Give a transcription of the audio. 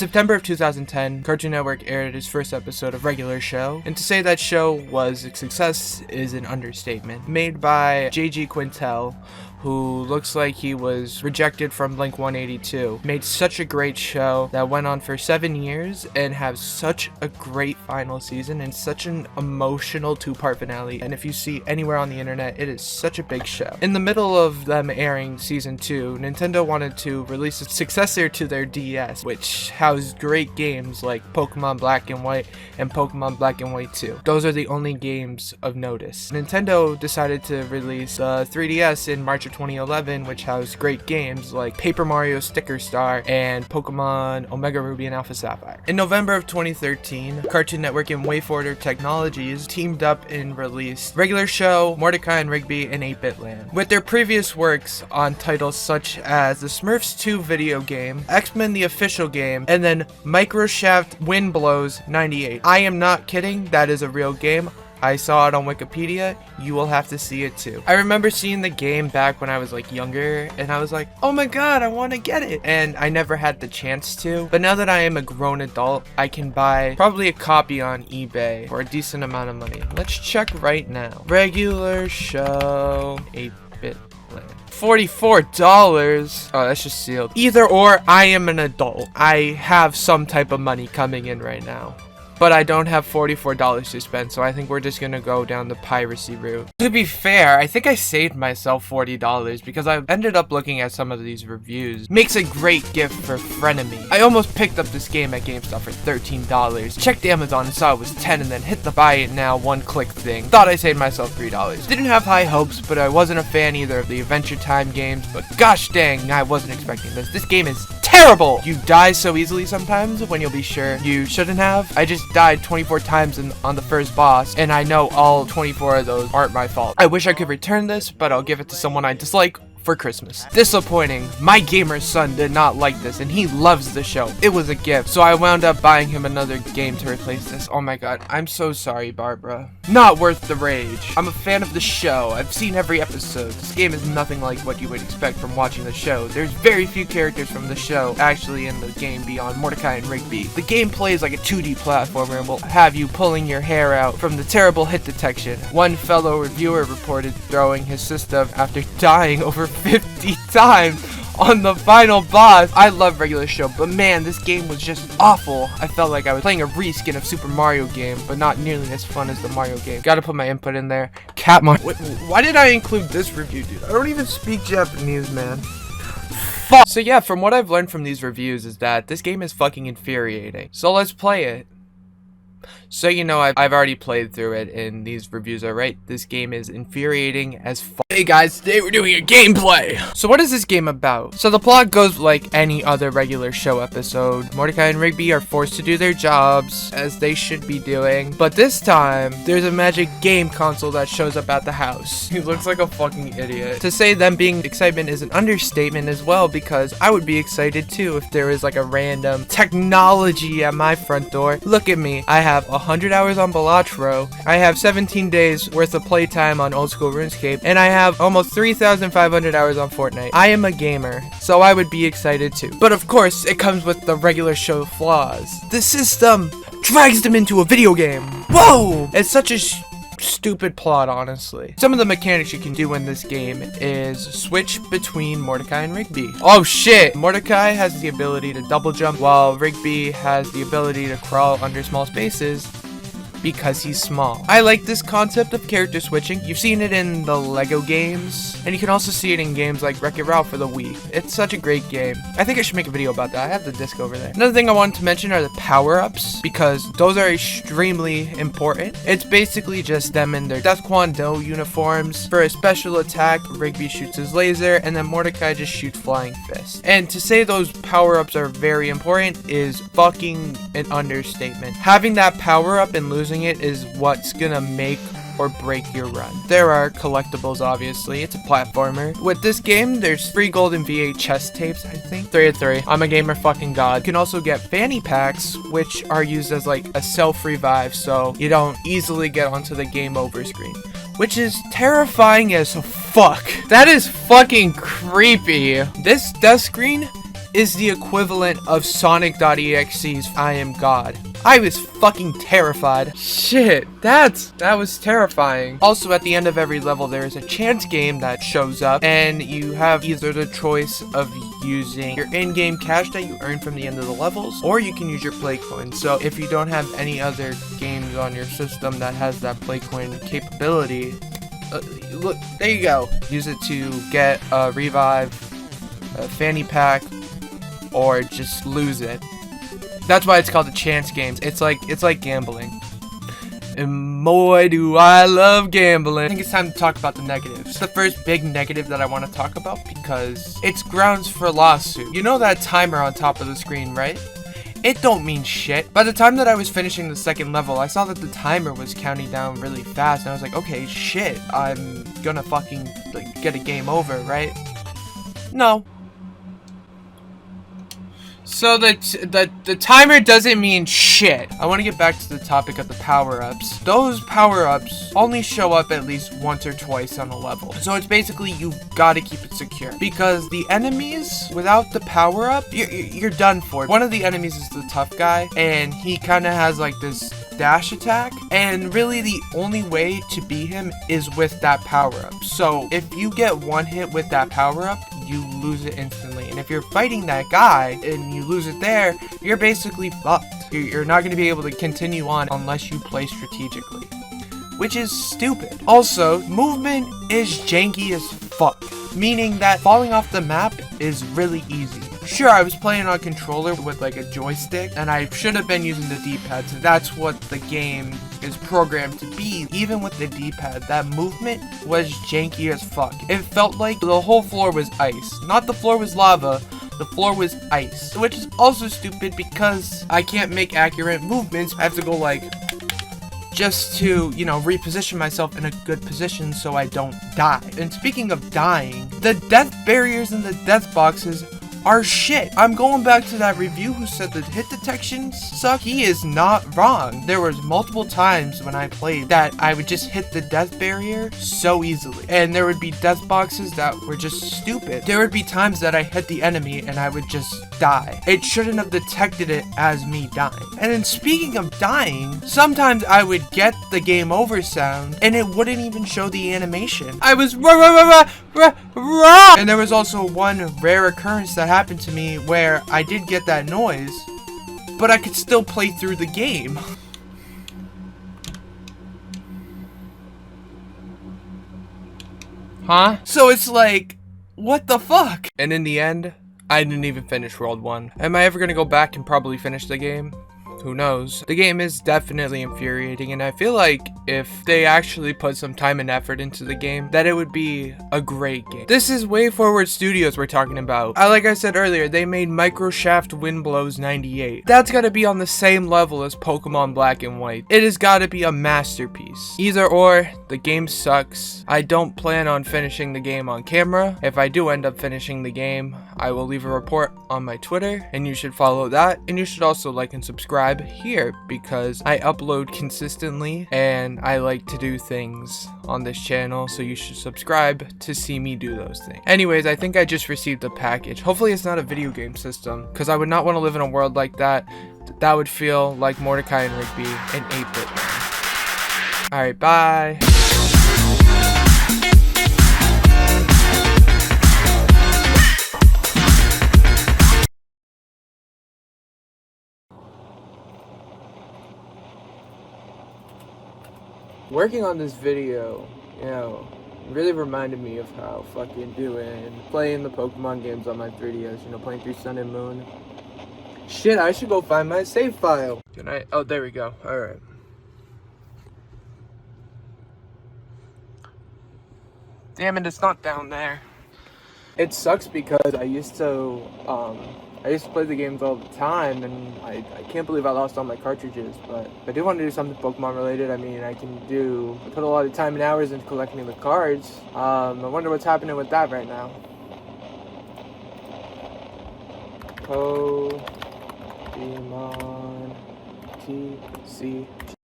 September of 2010, Cartoon Network aired its first episode of Regular Show, and to say that show was a success is an understatement. Made by J.G. Quintel, who looks like he was rejected from Blink-182. Made such a great show that went on for 7 years and has such a great final season and such an emotional 2-part finale. And if you see anywhere on the internet, it is such a big show. In the middle of them airing season 2, Nintendo wanted to release a successor to their DS, which housed great games like Pokemon Black and White and Pokemon Black and White 2. Those are the only games of notice. Nintendo decided to release 3DS in March of 2011, which housed great games like Paper Mario Sticker Star and Pokemon Omega Ruby and Alpha Sapphire. In November of 2013, Cartoon Network and WayForward Technologies teamed up and released Regular Show, Mordecai and Rigby, and 8-Bit Land. With their previous works on titles such as the Smurfs 2 video game, X-Men the official game, and then Microshaft Wind Blows 98. I am not kidding, that is a real game. I saw it on Wikipedia, you will have to see it too. I remember seeing the game back when I was like younger, and I was like, oh my god, I want to get it. And I never had the chance to. But now that I am a grown adult, I can buy probably a copy on eBay for a decent amount of money. Let's check right now. Regular Show 8-Bit Land. $44. Oh, that's just sealed. Either or, I am an adult. I have some type of money coming in right now. But I don't have $44 to spend, so I think we're just gonna go down the piracy route. To be fair, I think I saved myself $40 because I ended up looking at some of these reviews. Makes a great gift for frenemy. I almost picked up this game at GameStop for $13. Checked Amazon and saw it was $10 and then hit the buy it now one-click thing. Thought I saved myself $3. Didn't have high hopes, but I wasn't a fan either of the Adventure Time games, but gosh dang, I wasn't expecting this. This game is terrible! You die so easily sometimes when you'll be sure you shouldn't have. I just died 24 times on the first boss, and I know all 24 of those aren't my fault. I wish I could return this, but I'll give it to someone I dislike for Christmas. Disappointing. My gamer son did not like this, and he loves the show. It was a gift, so I wound up buying him another game to replace this. Oh my god, I'm so sorry, Barbara. Not worth the rage. I'm a fan of the show. I've seen every episode. This game is nothing like what you would expect from watching the show. There's very few characters from the show actually in the game beyond Mordecai and Rigby. The game plays like a 2D platformer and will have you pulling your hair out from the terrible hit detection. One fellow reviewer reported throwing his system after dying over 50 times on the final boss. I love Regular Show, but man, this game was just awful. I felt like I was playing a reskin of Super Mario game, but not nearly as fun as the Mario game. Gotta put my input in there. Why did I include this review, dude? I don't even speak Japanese, man. Fuck. So yeah, from what I've learned from these reviews is that this game is fucking infuriating. So let's play it. So you know, I've already played through it, and these reviews are right. This game is infuriating as fuck. Hey guys, today we're doing a gameplay! So what is this game about? So the plot goes like any other Regular Show episode. Mordecai and Rigby are forced to do their jobs, as they should be doing. But this time, there's a magic game console that shows up at the house. He looks like a fucking idiot. To say them being excitement is an understatement as well, because I would be excited too if there was like a random technology at my front door. Look at me. I have 100 hours on Balatro. I have 17 days worth of playtime on old school RuneScape, and I have almost 3,500 hours on Fortnite. I am a gamer, so I would be excited too. But of course, it comes with the Regular Show flaws. The system drags them into a video game. Whoa! It's such a stupid plot, honestly. Some of the mechanics you can do in this game is switch between Mordecai and Rigby. Oh shit! Mordecai has the ability to double jump, while Rigby has the ability to crawl under small spaces because he's small. I like this concept of character switching. You've seen it in the Lego games, and you can also see it in games like Wreck-It Ralph for the Wii. It's such a great game. I think I should make a video about that. I have the disc over there. Another thing I wanted to mention are the power-ups, because those are extremely important. It's basically just them in their Death Kwon Do uniforms. For a special attack, Rigby shoots his laser, and then Mordecai just shoots flying fists. And to say those power-ups are very important is fucking an understatement. Having that power-up and losing it is what's gonna make or break your run. There are collectibles, obviously. It's a platformer. With this game, there's 3 golden VHS tapes, I think. 3 of 3. I'm a gamer fucking god. You can also get fanny packs, which are used as like a self-revive, so you don't easily get onto the game over screen, which is terrifying as fuck. That is fucking creepy. This death screen is the equivalent of Sonic.exe's I Am God. I was fucking terrified. Shit, that was terrifying. Also, at the end of every level, there is a chance game that shows up, and you have either the choice of using your in-game cash that you earn from the end of the levels, or you can use your play coin. So if you don't have any other games on your system that has that play coin capability, look, there you go. Use it to get a revive, a fanny pack, or just lose it. That's why it's called the chance games. It's like gambling. And boy, do I love gambling. I think it's time to talk about the negatives. The first big negative that I want to talk about, because it's grounds for lawsuit. You know that timer on top of the screen, right? It don't mean shit. By the time that I was finishing the second level, I saw that the timer was counting down really fast, and I was like, okay, shit, I'm gonna fucking get a game over, right? No. So the timer doesn't mean shit. I want to get back to the topic of the power-ups. Those power-ups only show up at least once or twice on a level. So it's basically you gotta keep it secure. Because the enemies, without the power-up, you're done for. One of the enemies is the tough guy, and he kind of has like this dash attack, and really the only way to beat him is with that power-up. So if you get one hit with that power-up, you lose it instantly. And if you're fighting that guy and you lose it there, you're basically fucked. You're not going to be able to continue on unless you play strategically, which is stupid. Also, movement is janky as fuck, meaning that falling off the map is really easy. Sure, I was playing on controller with like a joystick, and I should have been using the D-pad, so that's what the game is programmed to be. Even with the D-pad, that movement was janky as fuck. It felt like the whole floor was ice. Not the floor was lava, the floor was ice. Which is also stupid because I can't make accurate movements. I have to go like, just to, you know, reposition myself in a good position so I don't die. And speaking of dying, the death barriers and the death boxes are shit. I'm going back to that review who said the hit detections suck. He is not wrong. There was multiple times when I played that I would just hit the death barrier so easily, and there would be death boxes that were just stupid. There would be times that I hit the enemy and I would just die. It shouldn't have detected it as me dying. And then speaking of dying, sometimes I would get the game over sound and it wouldn't even show the animation. I was and there was also one rare occurrence that happened to me where I did get that noise, but I could still play through the game. Huh? So it's like, what the fuck? And in the end, I didn't even finish World 1. Am I ever gonna go back and probably finish the game? Who knows? The game is definitely infuriating, and I feel like if they actually put some time and effort into the game, that it would be a great game. This is Way Forward Studios we're talking about. Like I said earlier, they made Microshaft Windblows 98. That's gotta be on the same level as Pokemon Black and White. It has gotta be a masterpiece. Either or, the game sucks. I don't plan on finishing the game on camera. If I do end up finishing the game, I will leave a report on my Twitter, and you should follow that, and you should also like and subscribe here because I upload consistently and I like to do things on this channel, so you should subscribe to see me do those things. Anyways, I think I just received a package. Hopefully it's not a video game system, because I would not want to live in a world like that. That would feel like Mordecai and Rigby in 8-bit. Alright, bye. Working on this video, you know, really reminded me of how fucking playing the Pokemon games on my 3DS, you know, playing through Sun and Moon. Shit, I should go find my save file. Can I? Oh, there we go. Alright. Damn it, it's not down there. It sucks because I used to play the games all the time, and I can't believe I lost all my cartridges, but if I do want to do something Pokemon related, I mean, I put a lot of time and hours into collecting the cards. I wonder what's happening with that right now. Pokemon TC